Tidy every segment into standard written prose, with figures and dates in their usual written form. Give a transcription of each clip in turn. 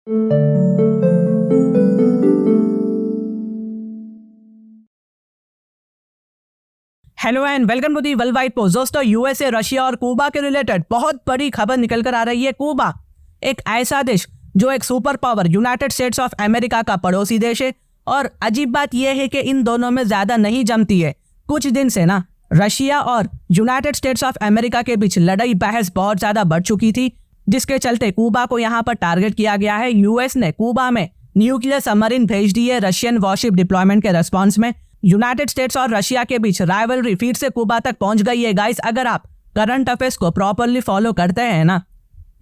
Hello and welcome to the world wide post. दोस्तों, USA, Russia और Cuba के related बहुत बड़ी खबर निकल कर आ रही है। कुबा एक ऐसा देश जो एक super power United states of America का पड़ोसी देश है, और अजीब बात यह है कि इन दोनों में ज्यादा नहीं जमती है। कुछ दिन से ना रशिया और यूनाइटेड स्टेट्स ऑफ अमेरिका के बीच लड़ाई बहस बहुत ज्यादा बढ़ चुकी थी, जिसके चलते कुबा को यहाँ पर टारगेट किया गया है। यूएस ने कुबा में न्यूक्लियर सबमरीन भेज दी है रशियन वॉरशिप डिप्लॉयमेंट के रेस्पॉन्स में। यूनाइटेड स्टेट्स और रशिया के बीच राइवलरी फिर से कुबा तक पहुंच गई है। गाइस, अगर आप करंट अफेयर्स को प्रॉपरली फॉलो करते हैं ना,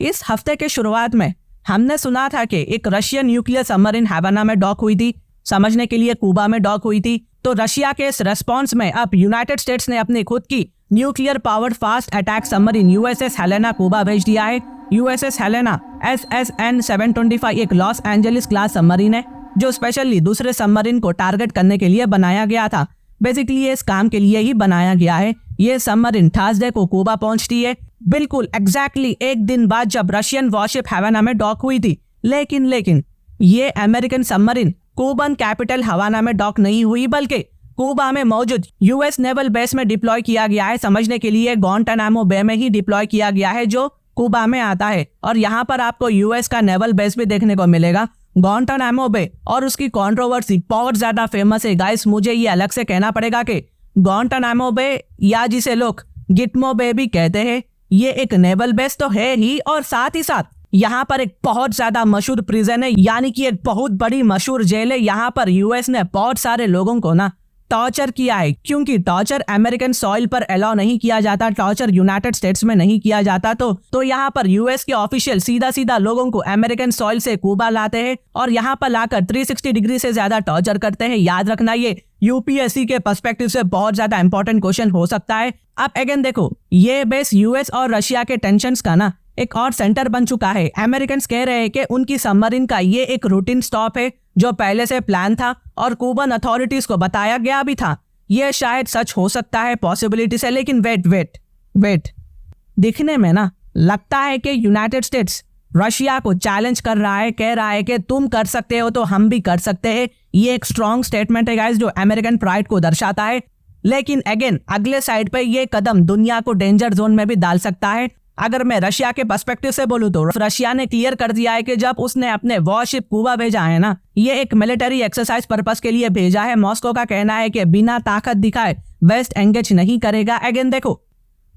इस हफ्ते के शुरुआत में हमने सुना था कि एक रशियन न्यूक्लियर सबमरीन हैवाना में डॉक हुई थी, समझने के लिए कुबा में डॉक हुई थी। तो रशिया के इस रेस्पॉन्स में अब यूनाइटेड स्टेट्स ने अपनी खुद की nuclear powered fast attack submarine USS Helena Quba भेज दिया है। यूएसएस हेलेना SSN 725 एक लॉस एंजलिस क्लास सबमरीन है, जो स्पेशली दूसरे सबमरीन को टारगेट करने के लिए बनाया गया था। बेसिकली ये इस काम के लिए ही बनाया गया है। ये सबमरीन थर्सडे को कुबा पहुंचती है, बिल्कुल एग्जैक्टली एक दिन बाद जब रशियन वॉरशिप हैवाना में डॉक हुई थी। लेकिन ये अमेरिकन सबमरीन कुबन कैपिटल हवाना में डॉक नहीं हुई, बल्कि कुबा में मौजूद यूएस नेवल बेस में डिप्लॉय किया गया है। समझने के लिए ग्वांटानामो बे में ही डिप्लॉय किया गया है, जो कुबा में आता है। और यहाँ पर आपको यूएस का नेवल बेस भी देखने को मिलेगा, ग्वांटानामो बे। और उसकी कंट्रोवर्सी बहुत ज्यादा फेमस है। गाइस, मुझे ये अलग से कहना पड़ेगा कि ग्वांटानामो बे, या जिसे लोग गिटमो बे भी कहते हैं, ये एक नेवल बेस तो है ही, और साथ ही साथ यहाँ पर एक बहुत ज्यादा मशहूर प्रिजन है, यानी कि एक बहुत बड़ी मशहूर जेल है। यहाँ पर यूएस ने बहुत सारे लोगों को ना टॉर्चर किया है, क्योंकि टॉर्चर अमेरिकन सॉइल पर अलाउ नहीं किया जाता, टॉर्चर यूनाइटेड स्टेट्स में नहीं किया जाता। तो यहाँ पर यूएस के ऑफिशियल सीधा लोगों को अमेरिकन सॉइल से कुबा लाते हैं और यहाँ पर लाकर 360 डिग्री से ज्यादा टॉर्चर करते हैं। याद रखना, ये यूपीएससी के पर्सपेक्टिव से बहुत ज्यादा इंपॉर्टेंट क्वेश्चन हो सकता है। अब अगेन देखो, ये बेस यूएस और रशिया के टेंशंस का ना एक और सेंटर बन चुका है। अमेरिकन कह रहे हैं कि उनकी सबमरीन का ये एक रूटीन स्टॉप है, जो पहले से प्लान था और कुबन अथॉरिटीज को बताया गया भी था। ये शायद सच हो सकता है पॉसिबिलिटी से, लेकिन वेट, दिखने में ना लगता है कि यूनाइटेड स्टेट्स रशिया को चैलेंज कर रहा है, कह रहा है कि तुम कर सकते हो तो हम भी कर सकते हैं। ये एक स्ट्रॉन्ग स्टेटमेंट है गाइस, जो अमेरिकन प्राइड को दर्शाता है। लेकिन अगेन अगले साइड पे ये कदम दुनिया को डेंजर जोन में भी डाल सकता है। अगर मैं रशिया के पर्सपेक्टिव से बोलूं तो रशिया ने क्लियर कर दिया है कि जब उसने अपने वॉरशिप कुबा भेजा है ना, ये एक मिलिट्री एक्सरसाइज पर्पस के लिए भेजा है। मॉस्को का कहना है कि बिना ताकत दिखाए वेस्ट एंगेज नहीं करेगा। अगेन देखो,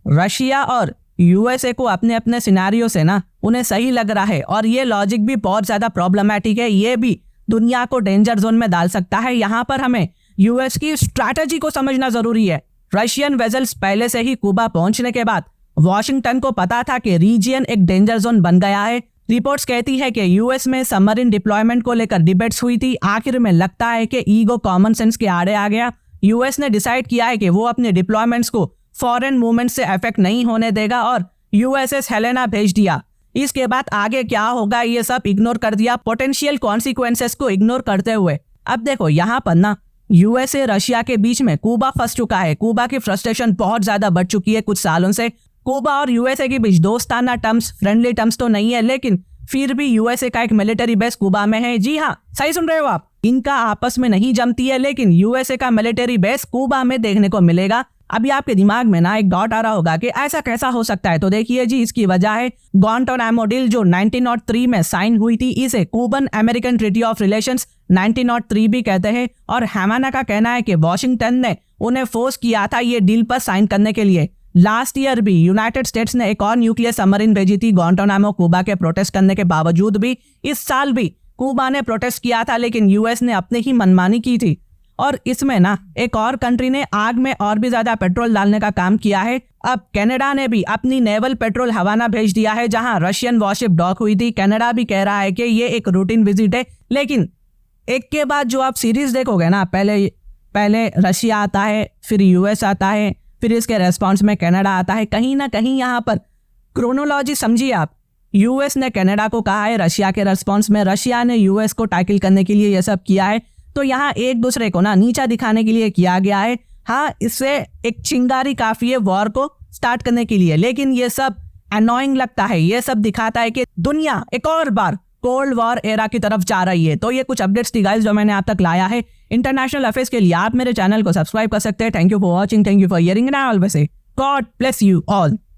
रशिया और यूएसए को अपने अपने सिनेरियो से ना उन्हें सही लग रहा है, और ये लॉजिक भी बहुत ज्यादा प्रॉब्लमैटिक है। ये भी दुनिया को डेंजर जोन में डाल सकता है। यहाँ पर हमें यूएस की स्ट्रैटेजी को समझना जरूरी है। रशियन वेजल्स पहले से ही कुबा पहुंचने के बाद वॉशिंगटन को पता था कि रीजियन एक डेंजर जोन बन गया है। रिपोर्ट्स कहती है कि यूएस में सबमरीन डिप्लॉयमेंट को लेकर डिबेट्स हुई थी। आखिर में लगता है कि ईगो कॉमन सेंस के आड़े आ गया। यूएस ने डिसाइड किया है कि वो अपने डिप्लॉयमेंट्स को फॉरेन मूवमेंट से अफेक्ट नहीं होने देगा, और यूएसएस हेलेना भेज दिया। इसके बाद आगे क्या होगा ये सब इग्नोर कर दिया, पोटेंशियल कॉन्सिक्वेंसेस को इग्नोर करते हुए। अब देखो, यहाँ पर ना यूएसए रशिया के बीच में कुबा फंस चुका है। कुबा की फ्रस्ट्रेशन बहुत ज्यादा बढ़ चुकी है कुछ सालों से। कुबा और यूएसए के बीच दोस्ताना टर्म्स, फ्रेंडली टर्म्स तो नहीं है, लेकिन फिर भी यूएसए का एक मिलिट्री बेस कुबा में है। जी हाँ, सही सुन रहे हो आप, इनका आपस में नहीं जमती है, लेकिन यूएसए का मिलिट्री बेस कुबा में देखने को मिलेगा। अभी आपके दिमाग में ना एक डॉट आ रहा होगा कि ऐसा कैसा हो सकता है, तो देखिए जी, इसकी वजह है ग्वांटानामो डील जो 1903 में साइन हुई थी। इसे Cuban American treaty of relations 1903 भी कहते हैं, और हैवाना का कहना है कि वॉशिंगटन ने उन्हें फोर्स किया था ये डील पर साइन करने के लिए। लास्ट ईयर भी यूनाइटेड स्टेट्स ने एक और न्यूक्लियर सबमरीन भेजी थी ग्वांटानामो कुबा के प्रोटेस्ट करने के बावजूद भी। इस साल भी कुबा ने प्रोटेस्ट किया था, लेकिन यूएस ने अपनी ही मनमानी की थी। और इसमें ना एक और कंट्री ने आग में और भी ज्यादा पेट्रोल डालने का काम किया है। अब कनाडा ने भी अपनी नेवल पेट्रोल हवाना भेज दिया है, जहां रशियन वॉरशिप डॉक हुई थी। कनाडा भी कह रहा है कि ये एक रूटीन विजिट है, लेकिन एक के बाद जो आप सीरीज देखोगे ना, पहले रशिया आता है, फिर यूएस आता है, फिर इसके रेस्पॉन्स में कनाडा आता है। कहीं ना कहीं यहाँ पर क्रोनोलॉजी समझिए आप। यूएस ने कनाडा को कहा है रशिया के रेस्पॉन्स में, रशिया ने यूएस को टैकल करने के लिए ये सब किया है। तो यहाँ एक दूसरे को ना नीचा दिखाने के लिए किया गया है। हाँ, इससे एक चिंगारी काफी है वॉर को स्टार्ट करने के लिए, लेकिन ये सब अनोइंग लगता है। ये सब दिखाता है कि दुनिया एक और बार कोल्ड वॉर एरा की तरफ जा रही है। तो ये कुछ अपडेट्स थी गाइस जो मैंने आप तक लाया है इंटरनेशनल अफेयर्स के लिए। आप मेरे चैनल को सब्सक्राइब कर सकते हैं। Thank you for watching, thank you for hearing, and I always say God bless you all.